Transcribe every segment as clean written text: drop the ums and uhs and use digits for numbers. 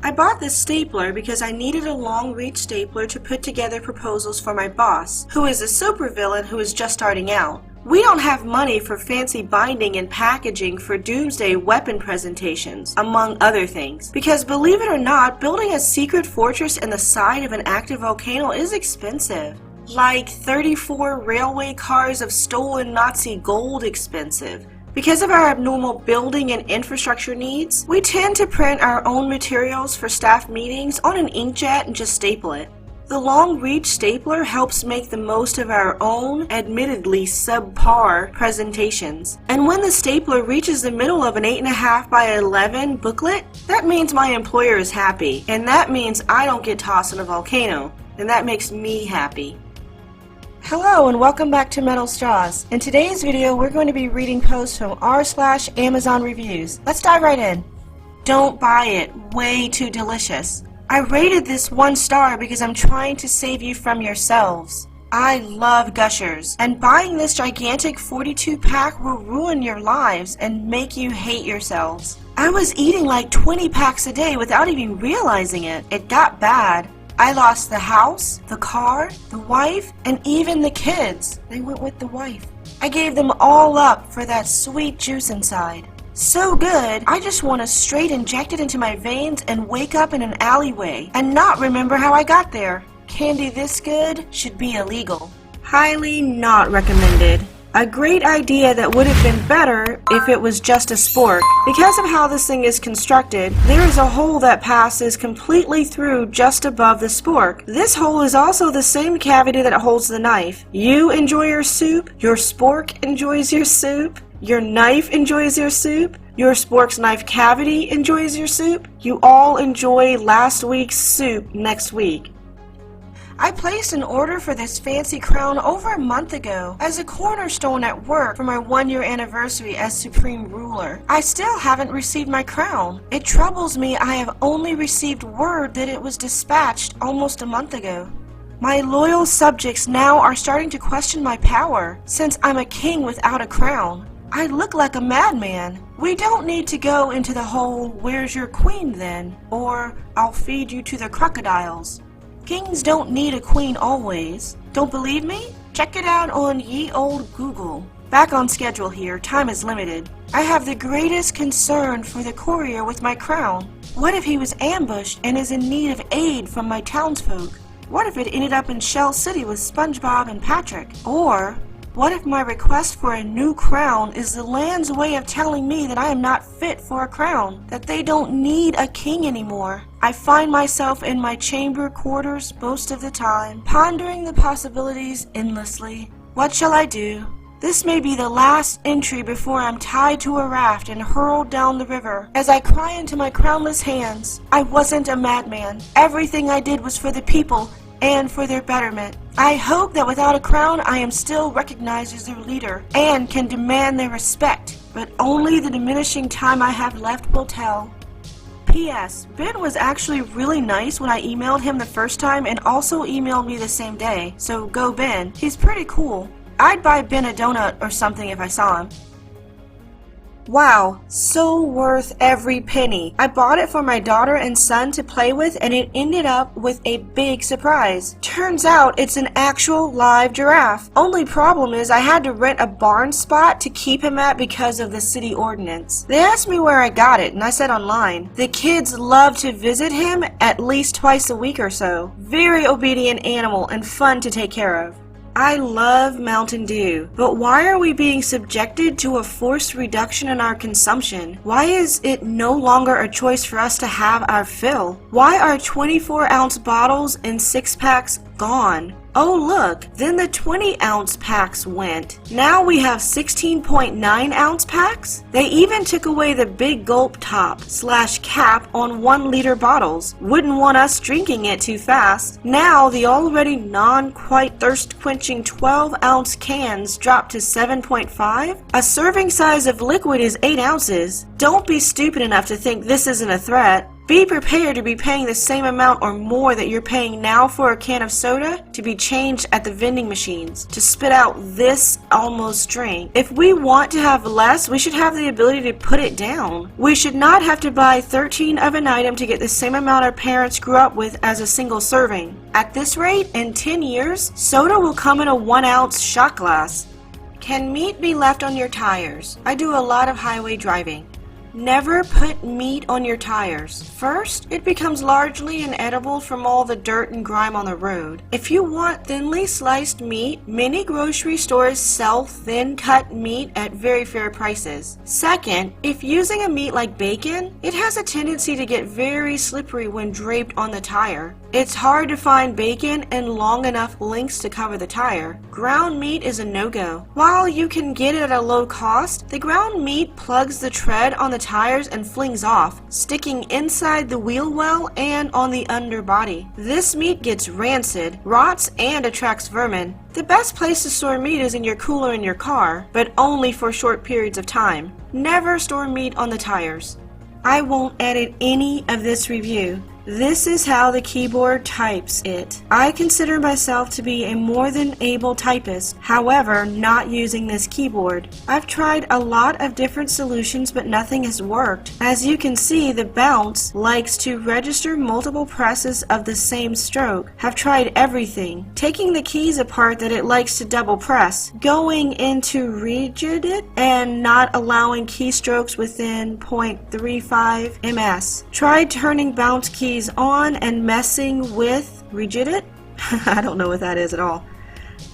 I bought this stapler because I needed a long-reach stapler to put together proposals for my boss, who is a supervillain who is just starting out. We don't have money for fancy binding and packaging for doomsday weapon presentations, among other things. Because believe it or not, building a secret fortress in the side of an active volcano is expensive. Like 34 railway cars of stolen Nazi gold expensive. Because of our abnormal building and infrastructure needs, we tend to print our own materials for staff meetings on an inkjet and just staple it. The long-reach stapler helps make the most of our own, admittedly subpar, presentations. And when the stapler reaches the middle of an 8.5 by 11 booklet, that means my employer is happy, and that means I don't get tossed in a volcano, and that makes me happy. Hello and welcome back to Metal Straws. In today's video, we're going to be reading posts from r/Amazon reviews. Let's dive right in. Don't buy it. Way too delicious. I rated this 1 star because I'm trying to save you from yourselves. I love Gushers, and buying this gigantic 42-pack will ruin your lives and make you hate yourselves. I was eating like 20 packs a day without even realizing it. It got bad. I lost the house, the car, the wife, and even the kids. They went with the wife. I gave them all up for that sweet juice inside. So good, I just want to straight inject it into my veins and wake up in an alleyway and not remember how I got there. Candy this good should be illegal. Highly not recommended. A great idea that would have been better if it was just a spork. Because of how this thing is constructed, there is a hole that passes completely through just above the spork. This hole is also the same cavity that holds the knife. You enjoy your soup, your spork enjoys your soup, your knife enjoys your soup, your spork's knife cavity enjoys your soup. You all enjoy last week's soup next week. I placed an order for this fancy crown over a month ago as a cornerstone at work for my 1-year anniversary as Supreme Ruler. I still haven't received my crown. It troubles me I have only received word that it was dispatched almost a month ago. My loyal subjects now are starting to question my power, since I'm a king without a crown. I look like a madman. We don't need to go into the whole "where's your queen then?" or "I'll feed you to the crocodiles." Kings don't need a queen always. Don't believe me? Check it out on ye old Google. Back on schedule here, time is limited. I have the greatest concern for the courier with my crown. What if he was ambushed and is in need of aid from my townsfolk? What if it ended up in Shell City with SpongeBob and Patrick? Or what if my request for a new crown is the land's way of telling me that I am not fit for a crown, that they don't need a king anymore? I find myself in my chamber quarters most of the time, pondering the possibilities endlessly. What shall I do? This may be the last entry before I'm tied to a raft and hurled down the river. As I cry into my crownless hands, I wasn't a madman. Everything I did was for the people and for their betterment. I hope that without a crown I am still recognized as their leader and can demand their respect, but only the diminishing time I have left will tell. P.S. Ben was actually really nice when I emailed him the first time and also emailed me the same day, so go Ben. He's pretty cool. I'd buy Ben a donut or something if I saw him. Wow, so worth every penny. I bought it for my daughter and son to play with, and it ended up with a big surprise. Turns out it's an actual live giraffe. Only problem is I had to rent a barn spot to keep him at because of the city ordinance. They asked me where I got it, and I said online. The kids love to visit him at least twice a week or so. Very obedient animal and fun to take care of. I love Mountain Dew, but why are we being subjected to a forced reduction in our consumption? Why is it no longer a choice for us to have our fill? Why are 24-ounce bottles and 6-packs gone? Oh look, then the 20-ounce packs went. Now we have 16.9-ounce packs? They even took away the big gulp top/cap on 1-liter bottles. Wouldn't want us drinking it too fast. Now the already non-quite thirst-quenching 12-ounce cans dropped to 7.5? A serving size of liquid is 8 ounces. Don't be stupid enough to think this isn't a threat. Be prepared to be paying the same amount or more that you're paying now for a can of soda to be changed at the vending machines to spit out this almost drink. If we want to have less, we should have the ability to put it down. We should not have to buy 13 of an item to get the same amount our parents grew up with as a single serving. At this rate, in 10 years, soda will come in a 1-ounce shot glass. Can meat be left on your tires? I do a lot of highway driving. Never put meat on your tires. First, it becomes largely inedible from all the dirt and grime on the road. If you want thinly sliced meat, many grocery stores sell thin cut meat at very fair prices. Second, if using a meat like bacon, it has a tendency to get very slippery when draped on the tire. It's hard to find bacon in long enough lengths to cover the tire. Ground meat is a no-go. While you can get it at a low cost, the ground meat plugs the tread on the tires and flings off, sticking inside the wheel well and on the underbody. This meat gets rancid, rots, and attracts vermin. The best place to store meat is in your cooler in your car, but only for short periods of time. Never store meat on the tires. I won't edit any of this review. This is how the keyboard types it. I consider myself to be a more than able typist, however, not using this keyboard. I've tried a lot of different solutions, but nothing has worked. As you can see, the bounce likes to register multiple presses of the same stroke. Have tried everything. Taking the keys apart that it likes to double press, going into rigid it, and not allowing keystrokes within 0.35 ms. Tried turning bounce keys on and messing with rigid. I don't know what that is at all.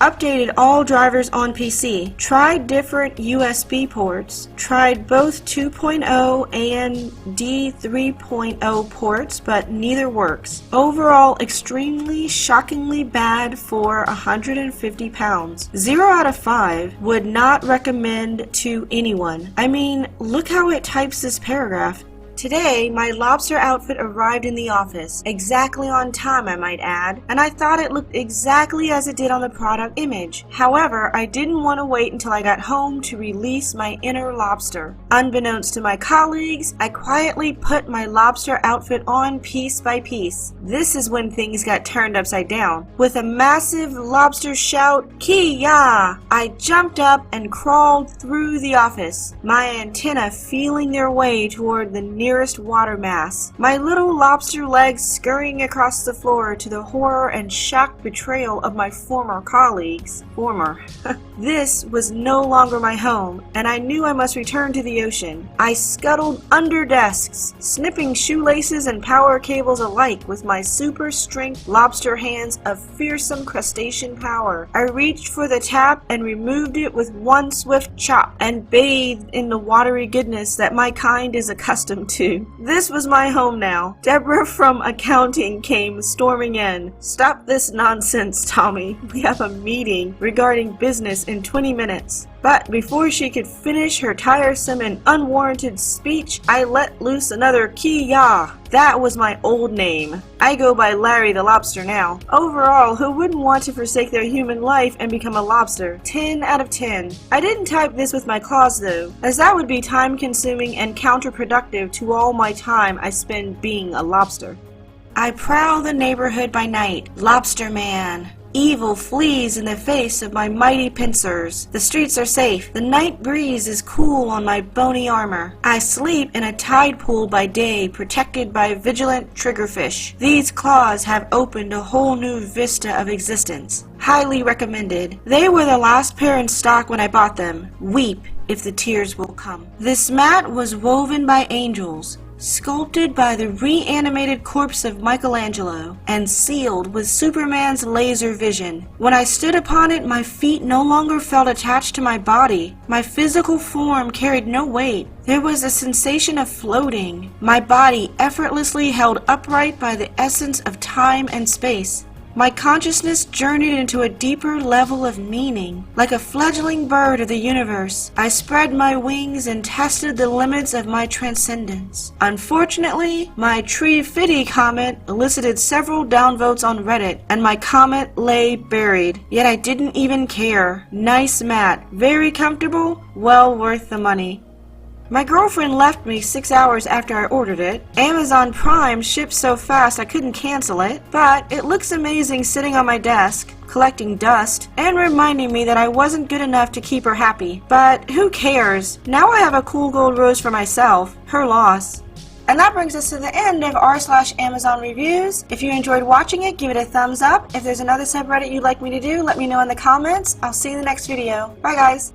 Updated all drivers on PC. Tried different USB ports. Tried both 2.0 and D 3.0 ports, but neither works. Overall, extremely shockingly bad for 150 pounds. 0 out of 5. Would not recommend to anyone. I mean, look how it types this paragraph. Today, my lobster outfit arrived in the office, exactly on time I might add, and I thought it looked exactly as it did on the product image. However, I didn't want to wait until I got home to release my inner lobster. Unbeknownst to my colleagues, I quietly put my lobster outfit on piece by piece. This is when things got turned upside down. With a massive lobster shout, "Ki-ya!" I jumped up and crawled through the office, my antennae feeling their way toward the nearest water mass, my little lobster legs scurrying across the floor to the horror and shocked betrayal of my former colleagues. This was no longer my home, and I knew I must return to the ocean. I scuttled under desks, snipping shoelaces and power cables alike with my super strength lobster hands of fearsome crustacean power. I reached for the tap and removed it with one swift chop, and bathed in the watery goodness that my kind is accustomed to. This was my home now. Deborah from accounting came storming in. "Stop this nonsense, Tommy. We have a meeting regarding business in 20 minutes. But before she could finish her tiresome and unwarranted speech, I let loose another "Ki-ya." That was my old name. I go by Larry the Lobster now. Overall, who wouldn't want to forsake their human life and become a lobster? 10 out of 10. I didn't type this with my claws though, as that would be time-consuming and counterproductive to all my time I spend being a lobster. I prowl the neighborhood by night. Lobster man. Evil flees in the face of my mighty pincers. The streets are safe. The night breeze is cool on my bony armor. I sleep in a tide pool by day, protected by vigilant triggerfish. These claws have opened a whole new vista of existence. Highly recommended. They were the last pair in stock when I bought them. Weep if the tears will come. This mat was woven by angels, sculpted by the reanimated corpse of Michelangelo, and sealed with Superman's laser vision. When I stood upon it, my feet no longer felt attached to my body. My physical form carried no weight. There was a sensation of floating, my body effortlessly held upright by the essence of time and space. My consciousness journeyed into a deeper level of meaning. Like a fledgling bird of the universe, I spread my wings and tested the limits of my transcendence. Unfortunately, my Tree Fitty comment elicited several downvotes on Reddit, and my comment lay buried. Yet I didn't even care. Nice mat. Very comfortable. Well worth the money. My girlfriend left me 6 hours after I ordered it. Amazon Prime shipped so fast I couldn't cancel it, but it looks amazing sitting on my desk, collecting dust, and reminding me that I wasn't good enough to keep her happy. But who cares? Now I have a cool gold rose for myself. Her loss. And that brings us to the end of r/Amazon reviews. If you enjoyed watching it, give it a thumbs up. If there's another subreddit you'd like me to do, let me know in the comments. I'll see you in the next video. Bye guys!